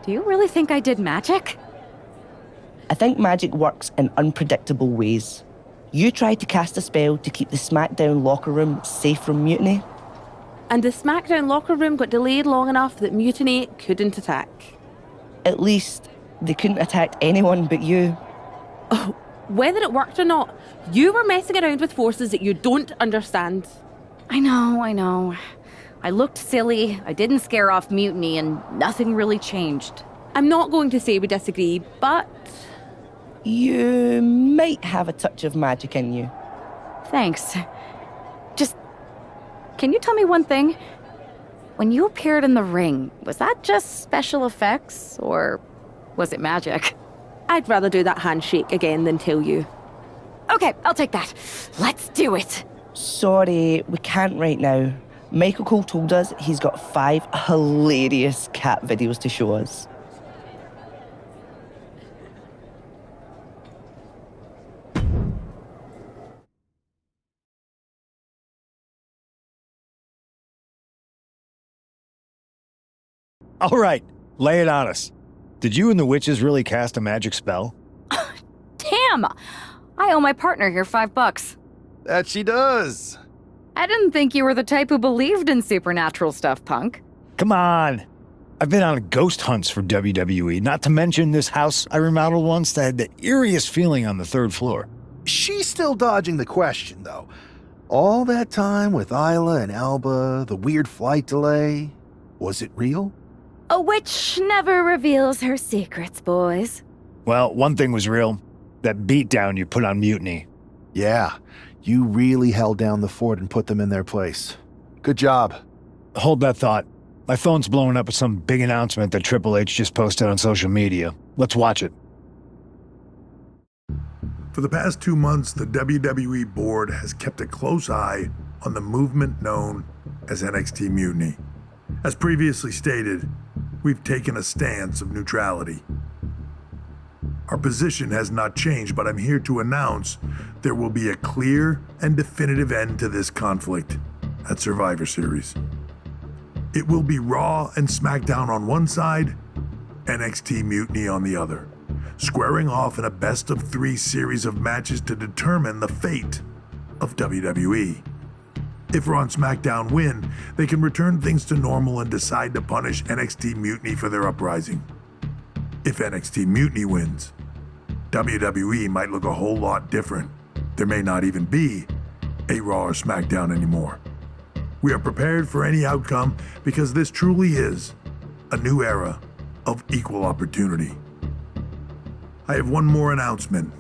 Do you really think I did magic? I think magic works in unpredictable ways. You tried to cast a spell to keep the SmackDown locker room safe from mutiny. And the SmackDown locker room got delayed long enough that Mutiny couldn't attack. At least, they couldn't attack anyone but you. Oh, whether it worked or not, you were messing around with forces that you don't understand. I know. I looked silly, I didn't scare off Mutiny, and nothing really changed. I'm not going to say we disagree, but... You might have a touch of magic in you. Thanks. Just, can you tell me one thing? When you appeared in the ring, was that just special effects, or was it magic? I'd rather do that handshake again than tell you. Okay, I'll take that. Let's do it. Sorry, we can't right now. Michael Cole told us he's got 5 hilarious cat videos to show us. All right, lay it on us. Did you and the witches really cast a magic spell? Damn! I owe my partner here $5. That she does. I didn't think you were the type who believed in supernatural stuff, punk. Come on. I've been on ghost hunts for WWE, not to mention this house I remodeled once that had the eeriest feeling on the 3rd floor. She's still dodging the question, though. All that time with Isla and Alba, the weird flight delay, was it real? A witch never reveals her secrets, boys. Well, one thing was real. That beatdown you put on Mutiny. Yeah, you really held down the fort and put them in their place. Good job. Hold that thought. My phone's blowing up with some big announcement that Triple H just posted on social media. Let's watch it. For the past 2 months, the WWE board has kept a close eye on the movement known as NXT Mutiny. As previously stated, we've taken a stance of neutrality. Our position has not changed, but I'm here to announce there will be a clear and definitive end to this conflict at Survivor Series. It will be Raw and SmackDown on one side, NXT Mutiny on the other, squaring off in a best-of-3 series of matches to determine the fate of WWE. If Raw and SmackDown win, they can return things to normal and decide to punish NXT Mutiny for their uprising. If NXT Mutiny wins, WWE might look a whole lot different. There may not even be a Raw or SmackDown anymore. We are prepared for any outcome because this truly is a new era of equal opportunity. I have one more announcement.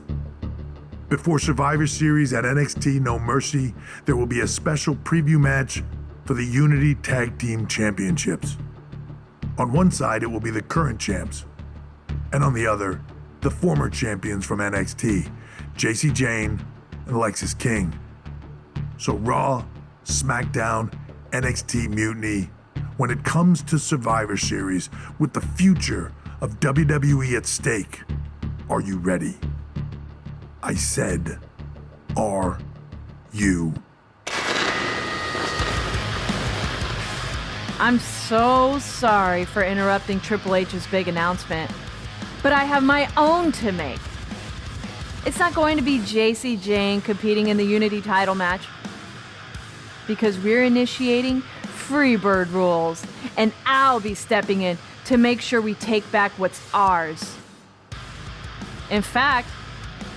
Before Survivor Series at NXT No Mercy, there will be a special preview match for the Unity Tag Team Championships. On one side, it will be the current champs, and on the other, the former champions from NXT, Jacy Jayne and Alexis King. So Raw, SmackDown, NXT Mutiny, when it comes to Survivor Series with the future of WWE at stake, are you ready? I said, are you? I'm so sorry for interrupting Triple H's big announcement, but I have my own to make. It's not going to be Jacy Jayne competing in the Unity title match, because we're initiating Freebird rules, and I'll be stepping in to make sure we take back what's ours. In fact,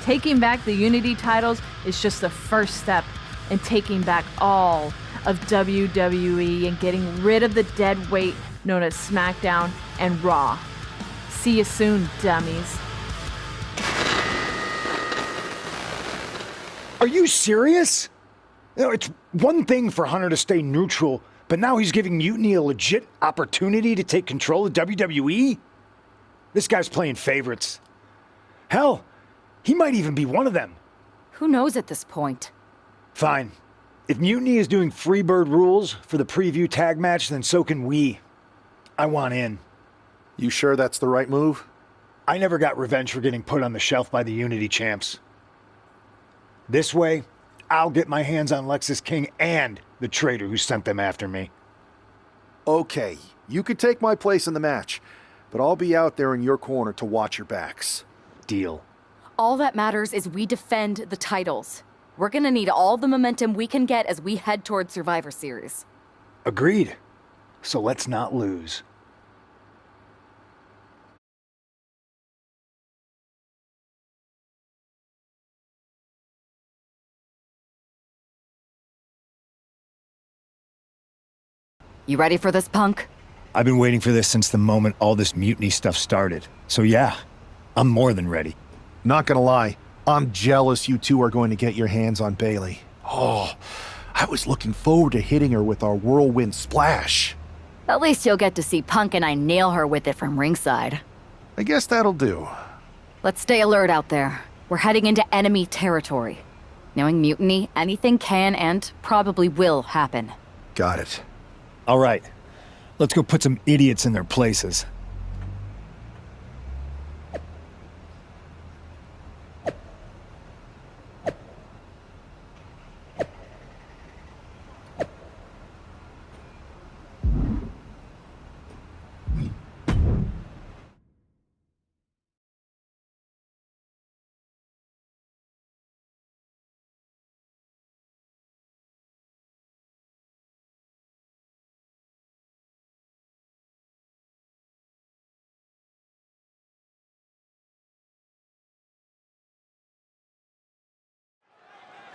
taking back the Unity titles is just the first step in taking back all of WWE and getting rid of the dead weight known as SmackDown and Raw. See you soon, dummies. Are you serious? You know, it's one thing for Hunter to stay neutral, but now he's giving Mutiny a legit opportunity to take control of WWE? This guy's playing favorites. Hell, he might even be one of them. Who knows at this point? Fine. If Mutiny is doing Freebird rules for the preview tag match, then so can we. I want in. You sure that's the right move? I never got revenge for getting put on the shelf by the Unity champs. This way, I'll get my hands on Alexis King and the traitor who sent them after me. Okay, you could take my place in the match, but I'll be out there in your corner to watch your backs. Deal. All that matters is we defend the titles. We're gonna need all the momentum we can get as we head toward Survivor Series. Agreed. So let's not lose. You ready for this, Punk? I've been waiting for this since the moment all this mutiny stuff started. So yeah, I'm more than ready. Not gonna lie, I'm jealous you two are going to get your hands on Bailey. Oh, I was looking forward to hitting her with our whirlwind splash. At least you'll get to see Punk and I nail her with it from ringside. I guess that'll do. Let's stay alert out there. We're heading into enemy territory. Knowing mutiny, anything can and probably will happen. Got it. All right, let's go put some idiots in their places.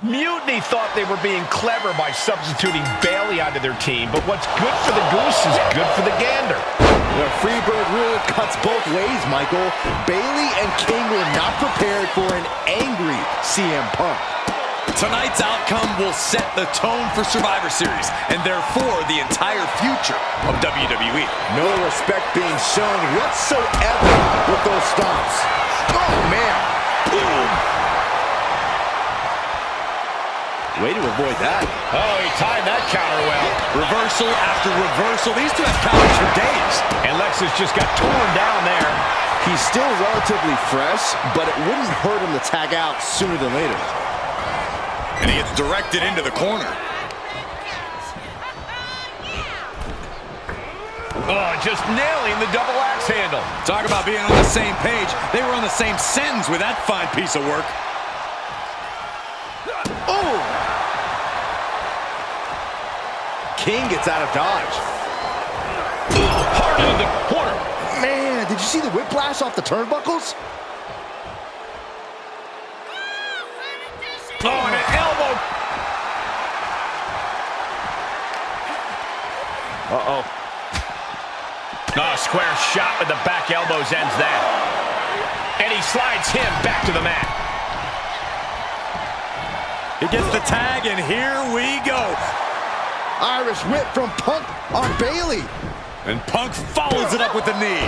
Mutiny thought they were being clever by substituting Bailey onto their team, but what's good for the goose is good for the gander. The Freebird rule cuts both ways, Michael. Bailey and King were not prepared for an angry CM Punk. Tonight's outcome will set the tone for Survivor Series, and therefore the entire future of WWE. No respect being shown whatsoever with those stomps. Oh, man. Ooh. Way to avoid that. Oh, he timed that counter well. Reversal after reversal. These two have counters for days. And Lexus just got torn down there. He's still relatively fresh, but it wouldn't hurt him to tag out sooner than later. And he gets directed into the corner. Oh, just nailing the double axe handle. Talk about being on the same page. They were on the same sentence with that fine piece of work. Oh! King gets out of dodge. Hard into the corner. Man, did you see the whiplash off the turnbuckles? Oh, and an elbow. Uh-oh. Oh, square shot with the back elbows ends that. And he slides him back to the mat. He gets the tag, and here we go. Irish whip from Punk on Bailey. And Punk follows it up with the knee.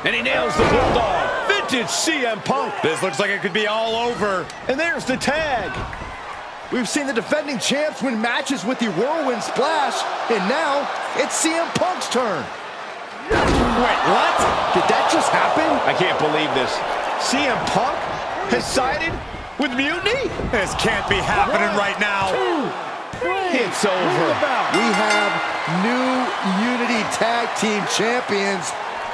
And he nails the bulldog. Vintage CM Punk. This looks like it could be all over. And there's the tag. We've seen the defending champs win matches with the whirlwind splash, and now it's CM Punk's turn. Wait, what? Did that just happen? I can't believe this. CM Punk has sided with mutiny? This can't be happening right now. It's over. We have new Unity Tag Team Champions,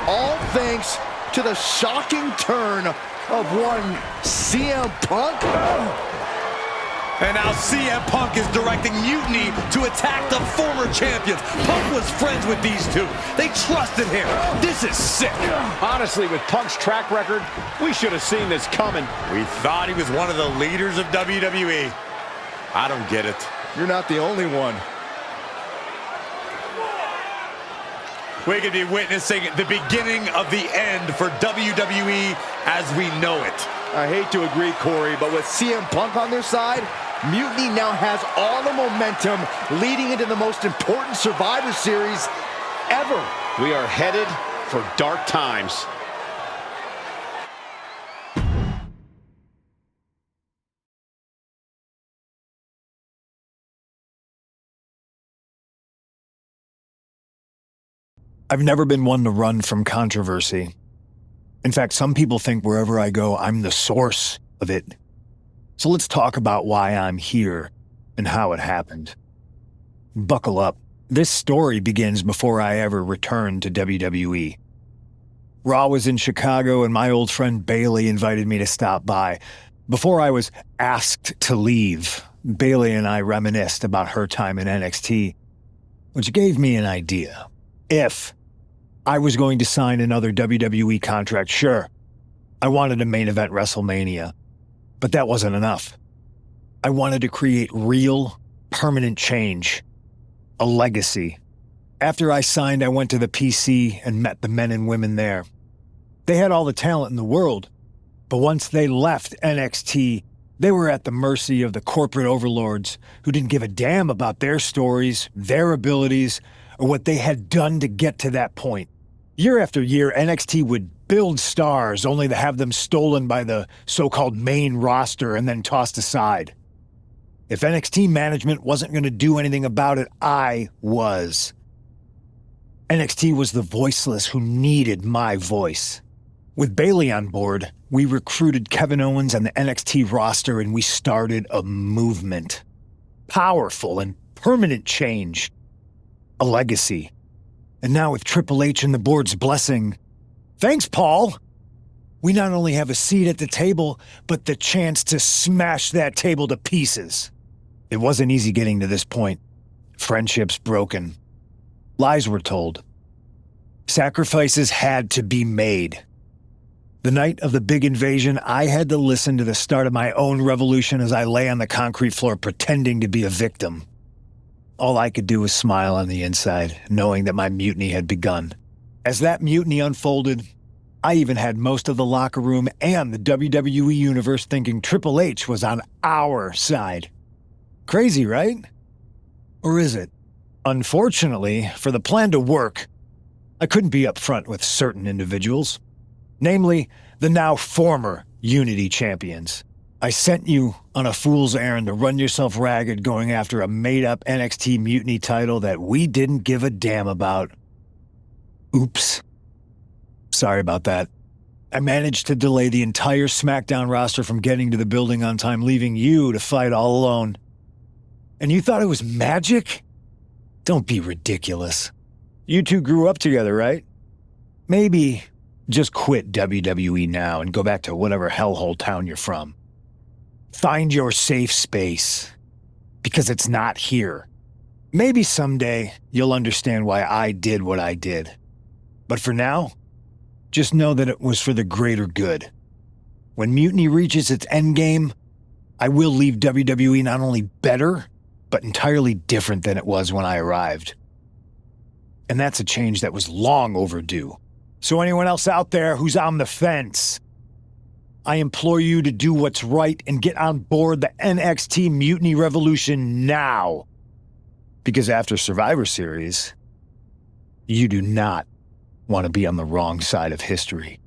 all thanks to the shocking turn of one CM Punk. And now CM Punk is directing Mutiny to attack the former champions. Punk was friends with these two. They trusted him. This is sick. Honestly, with Punk's track record, we should have seen this coming. We thought he was one of the leaders of WWE. I don't get it. You're not the only one. We could be witnessing the beginning of the end for WWE as we know it. I hate to agree, Corey, but with CM Punk on their side, Mutiny now has all the momentum leading into the most important Survivor Series ever. We are headed for dark times. I've never been one to run from controversy. In fact, some people think wherever I go, I'm the source of it. So let's talk about why I'm here and how it happened. Buckle up. This story begins before I ever returned to WWE. Raw was in Chicago and my old friend Bailey invited me to stop by. Before I was asked to leave, Bailey and I reminisced about her time in NXT, which gave me an idea. If I was going to sign another WWE contract, sure, I wanted a main event WrestleMania, but that wasn't enough. I wanted to create real, permanent change, a legacy. After I signed, I went to the PC and met the men and women there. They had all the talent in the world, but once they left NXT, they were at the mercy of the corporate overlords who didn't give a damn about their stories, their abilities, or what they had done to get to that point. Year after year, NXT would build stars only to have them stolen by the so-called main roster and then tossed aside. If NXT management wasn't going to do anything about it, I was. NXT was the voiceless who needed my voice. With Bailey on board, we recruited Kevin Owens and the NXT roster and we started a movement. Powerful and permanent change. A legacy. And now with Triple H and the board's blessing, thanks, Paul! We not only have a seat at the table, but the chance to smash that table to pieces. It wasn't easy getting to this point. Friendships broken. Lies were told. Sacrifices had to be made. The night of the big invasion, I had to listen to the start of my own revolution as I lay on the concrete floor pretending to be a victim. All I could do was smile on the inside, knowing that my mutiny had begun. As that mutiny unfolded, I even had most of the locker room and the WWE Universe thinking Triple H was on our side. Crazy, right? Or is it? Unfortunately, for the plan to work, I couldn't be upfront with certain individuals. Namely, the now former Unity champions. I sent you on a fool's errand to run yourself ragged going after a made-up NXT Mutiny title that we didn't give a damn about. Oops. Sorry about that. I managed to delay the entire SmackDown roster from getting to the building on time, leaving you to fight all alone. And you thought it was magic? Don't be ridiculous. You two grew up together, right? Maybe just quit WWE now and go back to whatever hellhole town you're from. Find your safe space, because it's not here. Maybe someday you'll understand why I did what I did. But for now, just know that it was for the greater good. When Mutiny reaches its endgame, I will leave WWE not only better, but entirely different than it was when I arrived. And that's a change that was long overdue. So anyone else out there who's on the fence, I implore you to do what's right and get on board the NXT Mutiny Revolution now. Because after Survivor Series, you do not want to be on the wrong side of history.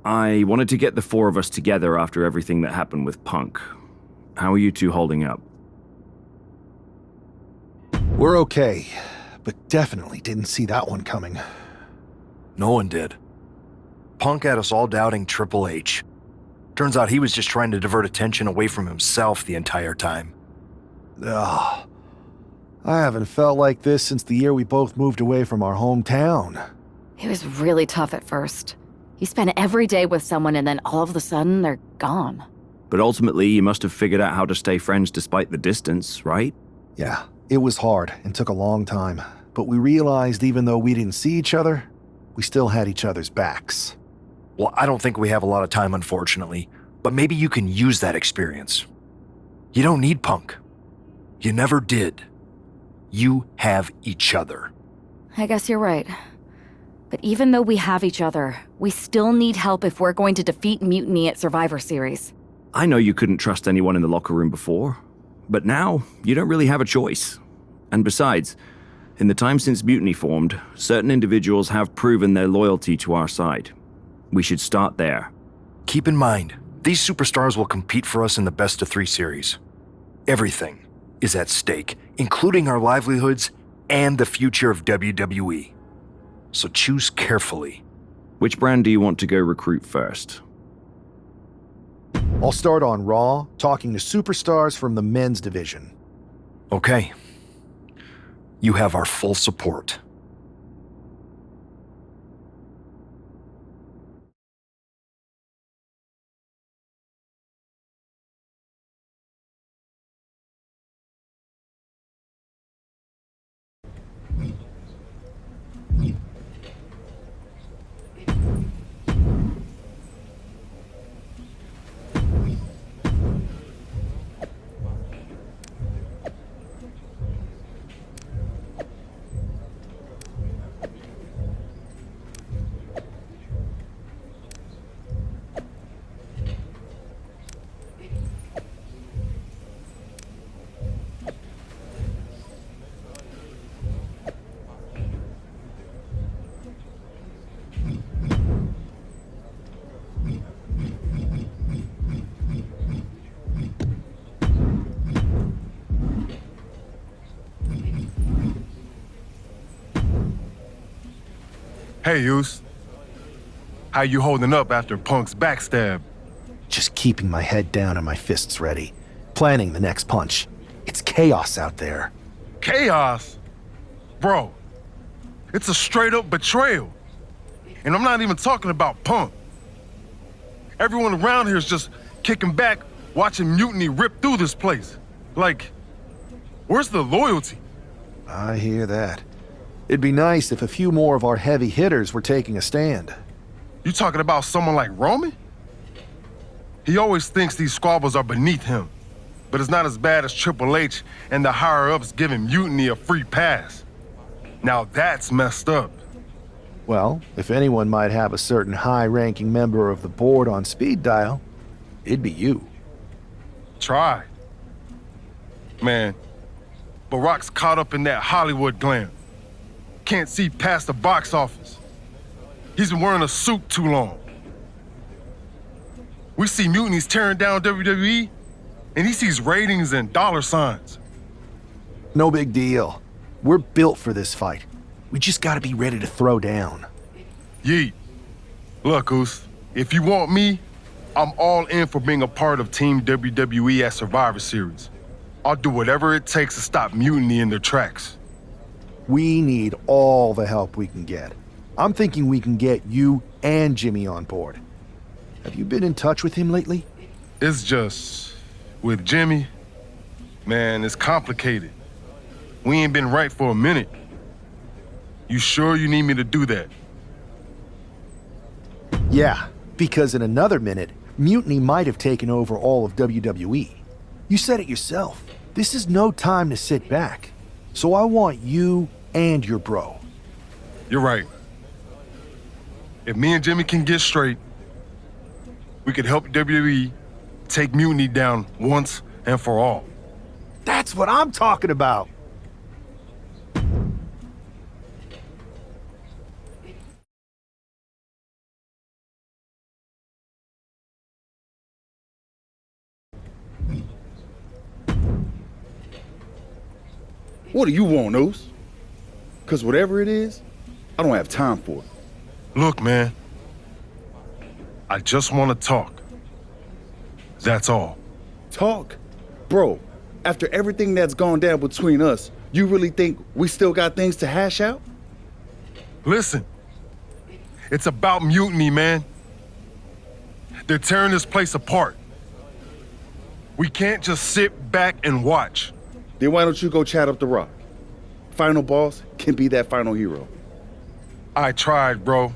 I wanted to get the four of us together after everything that happened with Punk. How are you two holding up? We're okay, but definitely didn't see that one coming. No one did. Punk had us all doubting Triple H. Turns out he was just trying to divert attention away from himself the entire time. Ugh. I haven't felt like this since the year we both moved away from our hometown. It was really tough at first. You spend every day with someone and then all of a sudden they're gone. But ultimately, you must have figured out how to stay friends despite the distance, right? Yeah, it was hard and took a long time. But we realized even though we didn't see each other, we still had each other's backs. Well, I don't think we have a lot of time, unfortunately, but maybe you can use that experience. You don't need Punk. You never did. You have each other. I guess you're right. But even though we have each other, we still need help if we're going to defeat Mutiny at Survivor Series. I know you couldn't trust anyone in the locker room before, but now you don't really have a choice. And besides, in the time since Mutiny formed, certain individuals have proven their loyalty to our side. We should start there. Keep in mind, these superstars will compete for us in the best-of-3 series. Everything is at stake, including our livelihoods and the future of WWE. So choose carefully Which brand do you want to go recruit first? I'll start on Raw, talking to superstars from the men's division. Okay. You have our full support. Hey, Yus. How you holding up after Punk's backstab? Just keeping my head down and my fists ready. Planning the next punch. It's chaos out there. Chaos? Bro, it's a straight-up betrayal. And I'm not even talking about Punk. Everyone around here is just kicking back, watching Mutiny rip through this place. Like, where's the loyalty? I hear that. It'd be nice if a few more of our heavy hitters were taking a stand. You talking about someone like Roman? He always thinks these squabbles are beneath him, but it's not as bad as Triple H and the higher-ups giving Mutiny a free pass. Now that's messed up. Well, if anyone might have a certain high-ranking member of the board on speed dial, it'd be you. Try. Man, Barack's caught up in that Hollywood glam. Can't see past the box office. He's been wearing a suit too long. We see Mutiny's tearing down WWE, and he sees ratings and dollar signs. No big deal. We're built for this fight. We just gotta be ready to throw down. Yeet. Look, Oos, if you want me, I'm all in for being a part of Team WWE at Survivor Series. I'll do whatever it takes to stop Mutiny in their tracks. We need all the help we can get. I'm thinking we can get you and Jimmy on board. Have you been in touch with him lately? It's just, with Jimmy, man, it's complicated. We ain't been right for a minute. You sure you need me to do that? Yeah, because in another minute, Mutiny might have taken over all of WWE. You said it yourself. This is no time to sit back. So I want you and your bro. You're right. If me and Jimmy can get straight, we could help WWE take Mutiny down once and for all. That's what I'm talking about. What do you want, Oos? Because whatever it is, I don't have time for it. Look, man. I just want to talk. That's all. Talk? Bro, after everything that's gone down between us, you really think we still got things to hash out? Listen. It's about Mutiny, man. They're tearing this place apart. We can't just sit back and watch. Then why don't you go chat up the Rock? Final boss can be that final hero. I tried, bro.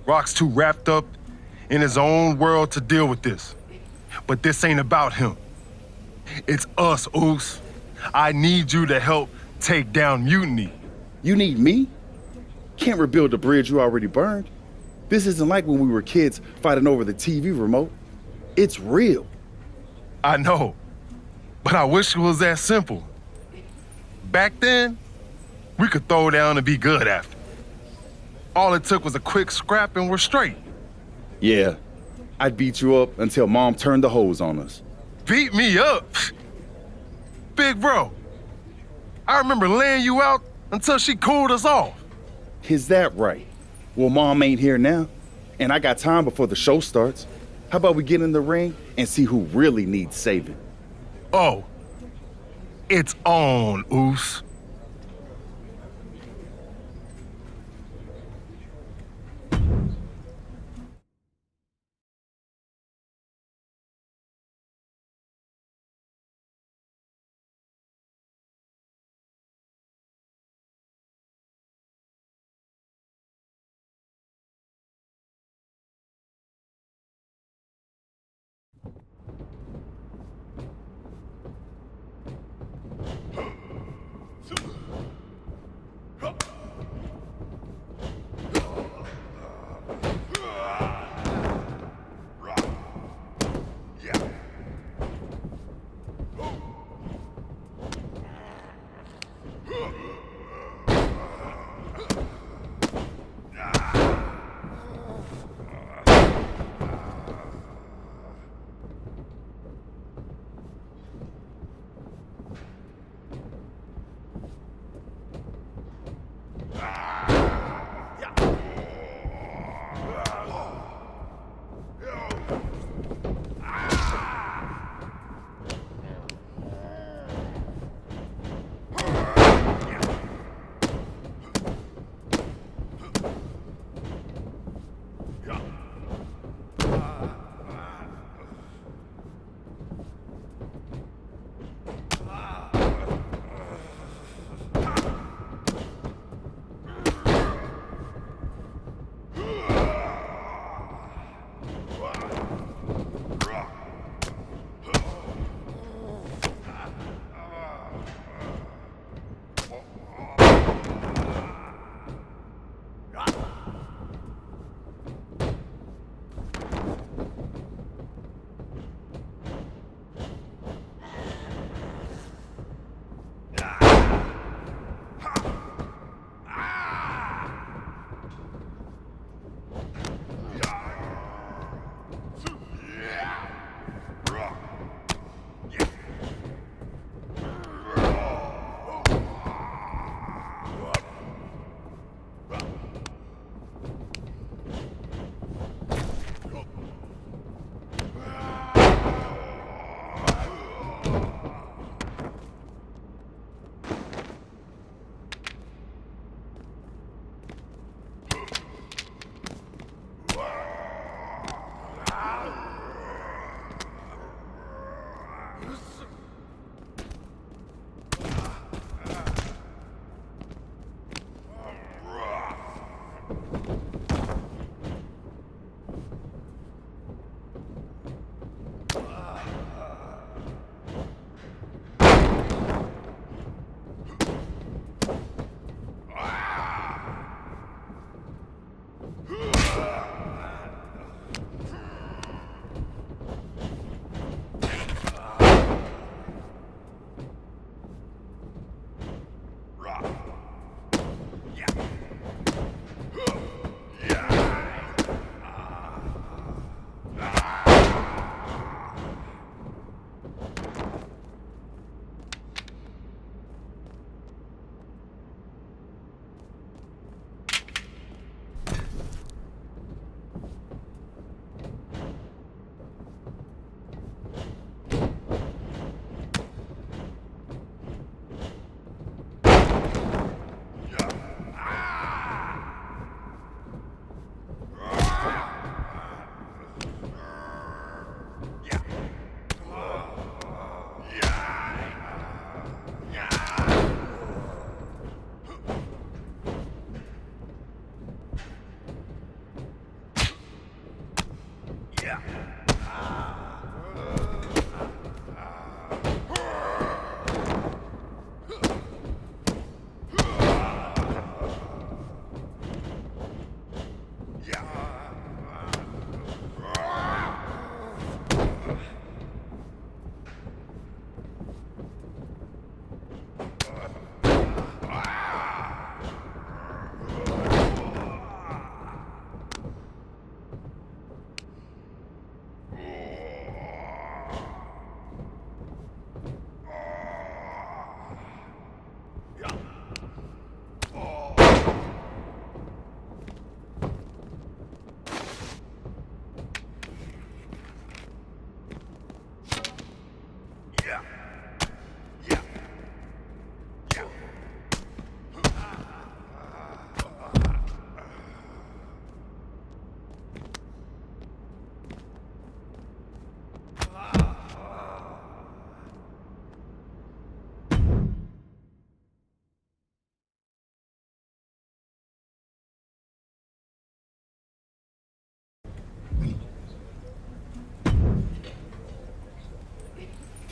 Rock's too wrapped up in his own world to deal with this. But this ain't about him. It's us, Oos. I need you to help take down Mutiny. You need me? Can't rebuild the bridge you already burned. This isn't like when we were kids fighting over the TV remote. It's real. I know, but I wish it was that simple. Back then, we could throw down and be good after. All it took was a quick scrap and we're straight. Yeah, I'd beat you up until Mom turned the hose on us. Beat me up? Big bro, I remember laying you out until she cooled us off. Is that right? Well, Mom ain't here now, and I got time before the show starts. How about we get in the ring and see who really needs saving? Oh, it's on, Oos.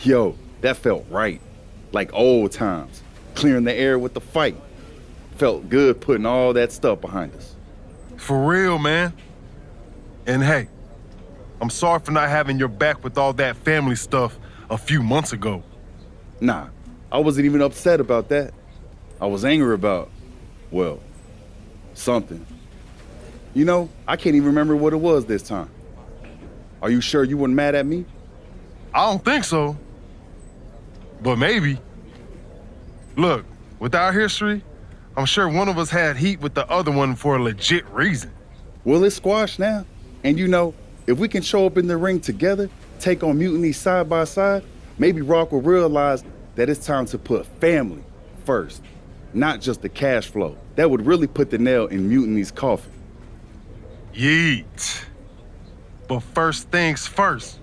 Yo, that felt right. Like old times. Clearing the air with the fight. Felt good putting all that stuff behind us. For real, man. And hey, I'm sorry for not having your back with all that family stuff a few months ago. Nah, I wasn't even upset about that. I was angry about, well, something. You know, I can't even remember what it was this time. Are you sure you weren't mad at me? I don't think so. But maybe. Look, with our history, I'm sure one of us had heat with the other one for a legit reason. Well, it's squashed now. And you know, if we can show up in the ring together, take on Mutiny side by side, maybe Rock will realize that it's time to put family first, not just the cash flow. That would really put the nail in Mutiny's coffin. Yeet. But first things first,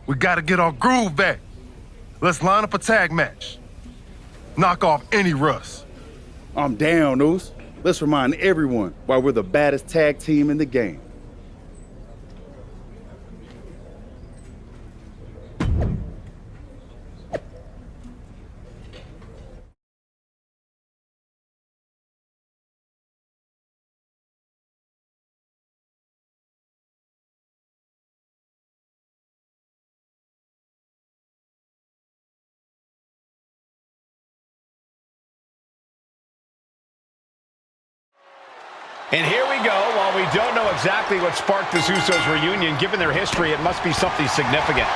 we gotta get our groove back. Let's line up a tag match. Knock off any rust. I'm down, Oos. Let's remind everyone why we're the baddest tag team in the game. And here we go. While we don't know exactly what sparked this Usos reunion, given their history, it must be something significant.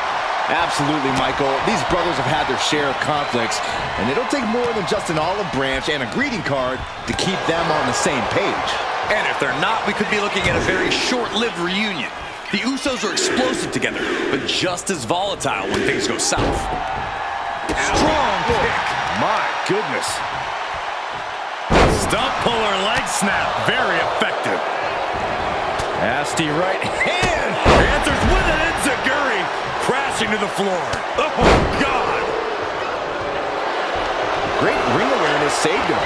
Absolutely, Michael. These brothers have had their share of conflicts, and it'll take more than just an olive branch and a greeting card to keep them on the same page. And if they're not, we could be looking at a very short-lived reunion. The Usos are explosive together, but just as volatile when things go south. Strong kick. My goodness. Stump puller leg snap. Very effective. Nasty right hand. Answers with an enziguri. Crashing to the floor. Oh, God. Great ring awareness saved him.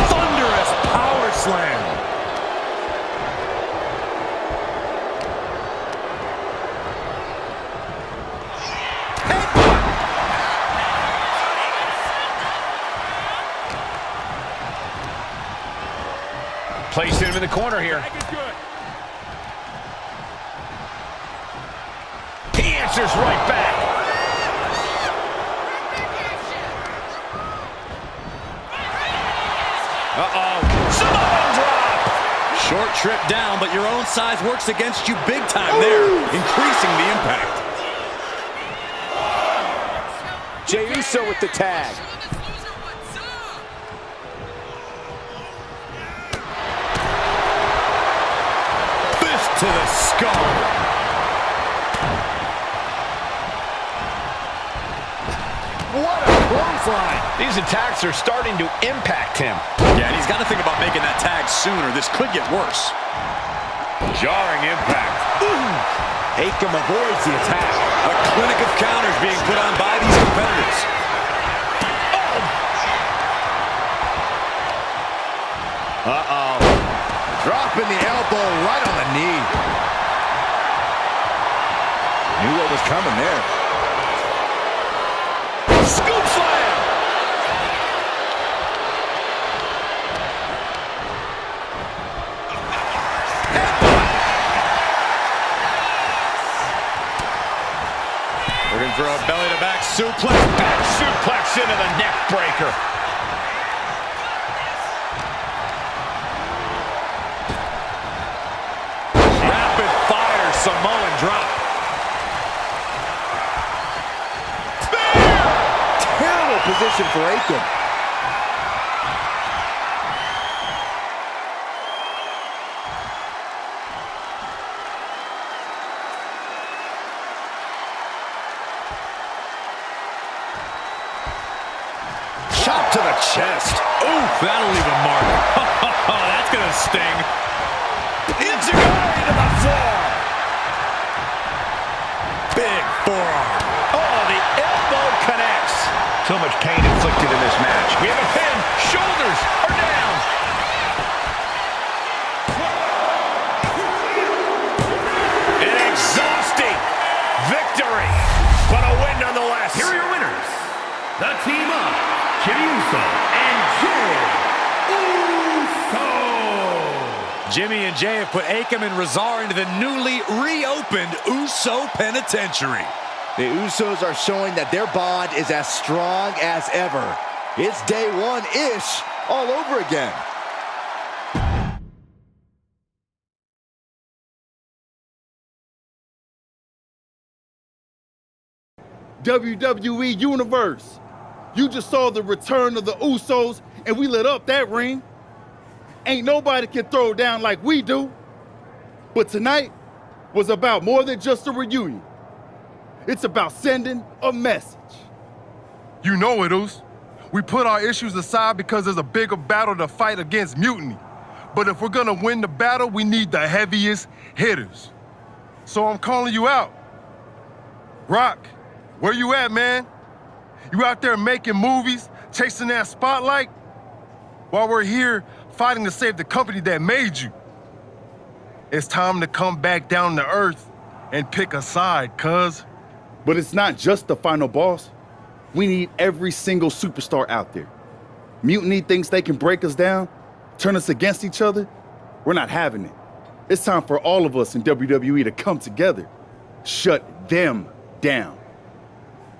Thunderous power slam. Placed him in the corner here. He answers right back. Uh-oh. Samoan drop. Short trip down, but your own size works against you big time there, increasing the impact. Jey Uso with the tag. To the skull. What a clothesline. These attacks are starting to impact him. Yeah, and he's got to think about making that tag sooner. This could get worse. Jarring impact. Akam avoids the attack. A clinic of counters being put on by these competitors. Uh-oh. Dropping the elbow right on the knee. Knew what was coming there. Scoop slam! Looking for a belly-to-back suplex. Back suplex into the neck breaker. Rapid-fire Samoan drop. Terrible position for Akam. Shot to the chest. Oof, that'll leave a mark. That's gonna sting. Enziguri to the floor. Big forearm. Oh, the elbow connects. So much pain inflicted in this match. We have a pin. Shoulders are down. Yes. Here are your winners, the team of Jimmy Uso and Jey Uso. Jimmy and Jay have put Akam and Razar into the newly reopened Uso Penitentiary. The Usos are showing that their bond is as strong as ever. It's day one-ish all over again. WWE Universe, you just saw the return of the Usos and we lit up that ring. Ain't nobody can throw down like we do. But tonight was about more than just a reunion. It's about sending a message. You know it, Us. We put our issues aside because there's a bigger battle to fight against mutiny. But if we're gonna win the battle, we need the heaviest hitters. So I'm calling you out. Rock, where you at, man? You out there making movies, chasing that spotlight? While we're here fighting to save the company that made you. It's time to come back down to earth and pick a side, cuz. But it's not just the final boss. We need every single superstar out there. Mutiny thinks they can break us down, turn us against each other. We're not having it. It's time for all of us in WWE to come together. Shut them down.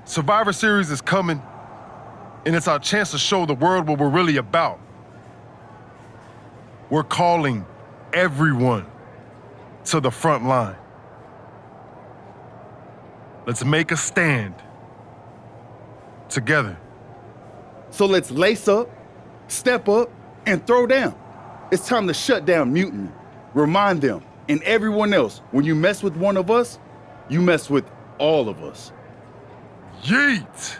Survivor Series is coming, and it's our chance to show the world what we're really about. We're calling everyone to the front line. Let's make a stand together. So let's lace up, step up, and throw down. It's time to shut down mutiny. Remind them and everyone else, when you mess with one of us, you mess with all of us. Yeet!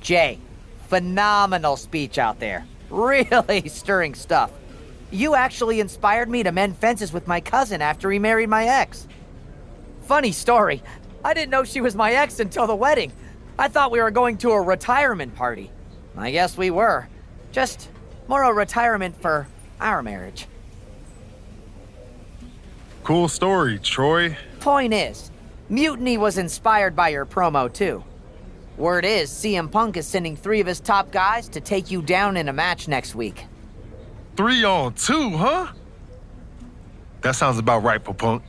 Jay, phenomenal speech out there. Really stirring stuff. You actually inspired me to mend fences with my cousin after he married my ex. Funny story, I didn't know she was my ex until the wedding. I thought we were going to a retirement party. I guess we were. Just more a retirement for our marriage. Cool story, Troy. Point is, Mutiny was inspired by your promo too. Word is, CM Punk is sending 3 of his top guys to take you down in a match next week. 3-on-2, huh? That sounds about right for Punk.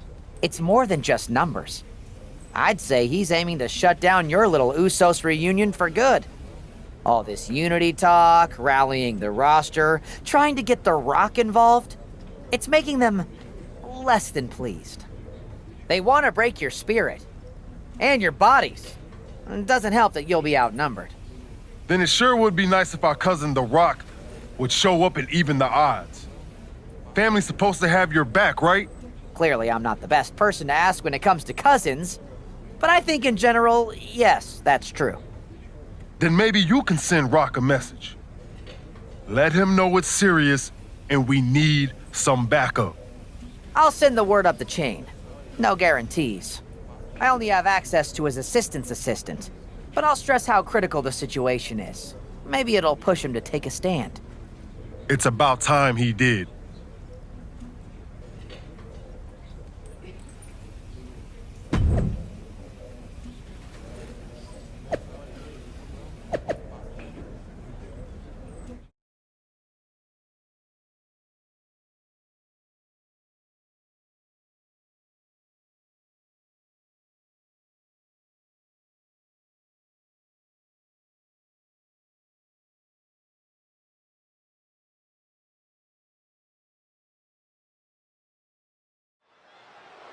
It's more than just numbers. I'd say he's aiming to shut down your little Usos reunion for good. All this unity talk, rallying the roster, trying to get The Rock involved, it's making them less than pleased. They want to break your spirit and your bodies. It doesn't help that you'll be outnumbered. Then it sure would be nice if our cousin The Rock would show up and even the odds. Family's supposed to have your back, right? Clearly, I'm not the best person to ask when it comes to cousins, but I think in general, yes, that's true. Then maybe you can send Rock a message. Let him know it's serious and we need some backup. I'll send the word up the chain. No guarantees. I only have access to his assistant's assistant, but I'll stress how critical the situation is. Maybe it'll push him to take a stand. It's about time he did.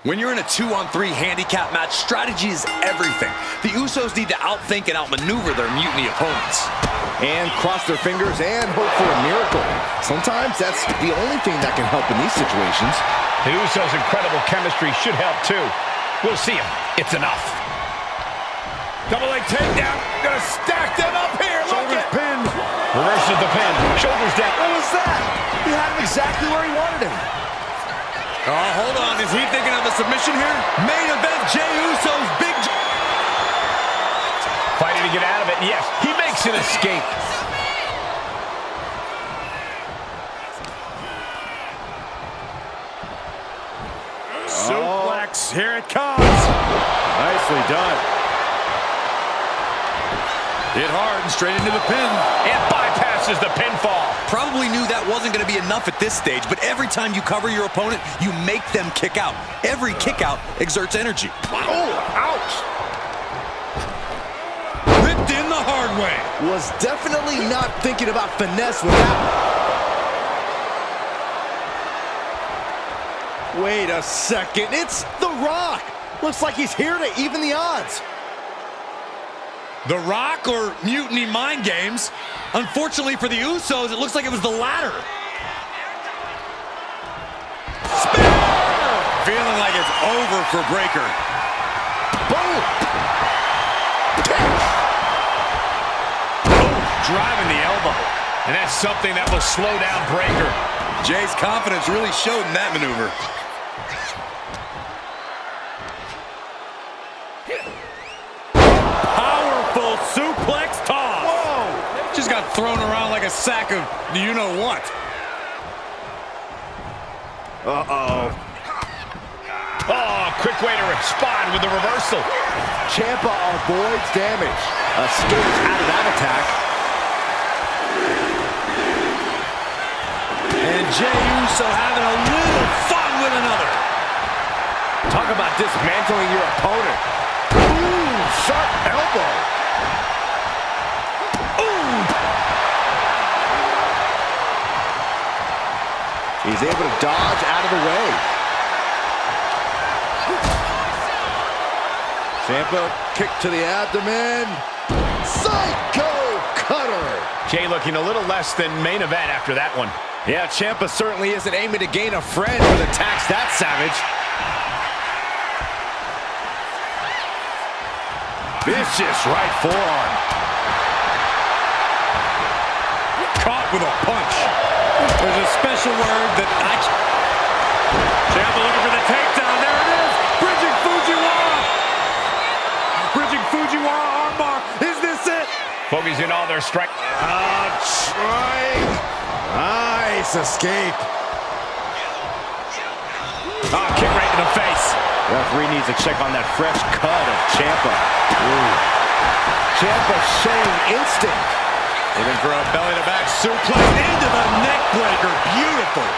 When you're in a 2-on-3 handicap match, strategy is everything. The Usos need to outthink and outmaneuver their mutiny opponents. And cross their fingers and hope for a miracle. Sometimes that's the only thing that can help in these situations. The Usos' incredible chemistry should help too. We'll see if it's enough. Double leg takedown. Gonna stack them up here. Shoulders pinned. Reverses the pin. Shoulders down. What was that? He had him exactly where he wanted him. Oh, hold on. Is he thinking of a submission here? Main event, Jey Uso's big... Fighting to get out of it. Yes, he makes an escape. Nicely done. Hit hard and straight into the pin. And bypasses the pinfall. Probably knew that wasn't going to be enough at this stage, but every time you cover your opponent, you make them kick out. Every kick out exerts energy. Oh, ouch. Ripped in the hard way. Was definitely not thinking about finesse with that one. Wait a second, it's The Rock. Looks like he's here to even the odds. The Rock or Mutiny Mind Games? Unfortunately for the Usos, it looks like it was the latter. Spear! Feeling like it's over for Breakker. Boom! Driving the elbow. And that's something that will slow down Breakker. Jay's confidence really showed in that maneuver. Powerful suplex toss. Whoa! Just got thrown around like a sack of you-know-what. Uh-oh. Oh, quick way to respond with the reversal. Ciampa avoids damage. Escapes out of that attack. And Jey Uso having a little fun with another. Talk about dismantling your opponent. Ooh, sharp elbow. Ooh! He's able to dodge out of the way. Ciampa kick to the abdomen. Psycho cutter. Jay looking a little less than main event after that one. Yeah, Ciampa certainly isn't aiming to gain a friend with attacks that savage. Vicious right forearm. Caught with a punch. There's a special word that Ciampa looking for the takedown. There it is. Bridging Fujiwara. Bridging Fujiwara armbar. Is this it? Focusing all their strike. Trying. Nice escape. Oh, kick right in the face. Referee needs to check on that fresh cut of Ciampa. Ciampa showing instinct. Looking for a belly-to-back suplex into the neck breaker. Beautiful.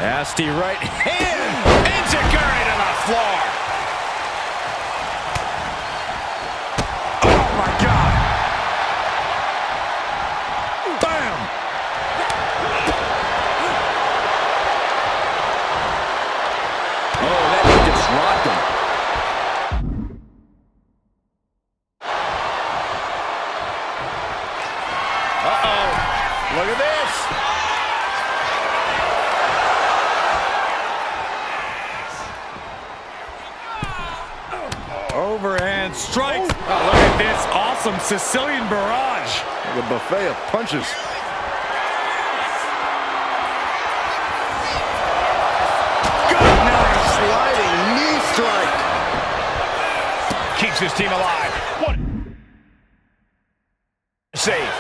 Nasty right hand. Enziguri to the floor. Oh, my God. Bam. Oh, that just rocked him. Uh-oh. Look at this. Overhand strikes. Oh, look at this awesome Sicilian barrage. The buffet of punches. Good night. Sliding knee strike. Keeps his team alive. What? Save.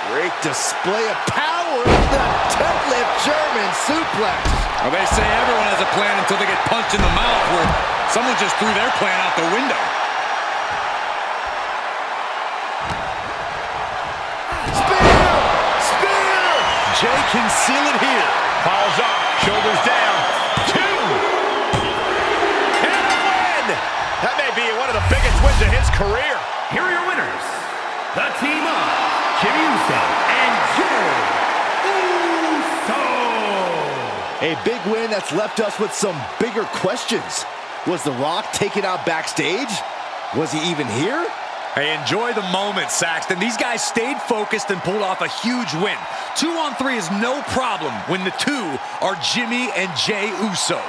Great display of power. The deadlift German suplex. Well, they say everyone has a plan until they get punched in the mouth, where someone just threw their plan out the window. Spear! Spear! Jay can seal it here. Falls up, shoulders down. 2. And a win! That may be one of the biggest wins of his career. Here are your winners. The team of Jimmy Uso and Jey Uso. A big win that's left us with some bigger questions. Was The Rock taken out backstage? Was he even here? Hey, enjoy the moment, Saxton. These guys stayed focused and pulled off a huge win. 2-on-3 is no problem when the two are Jimmy and Jey Uso.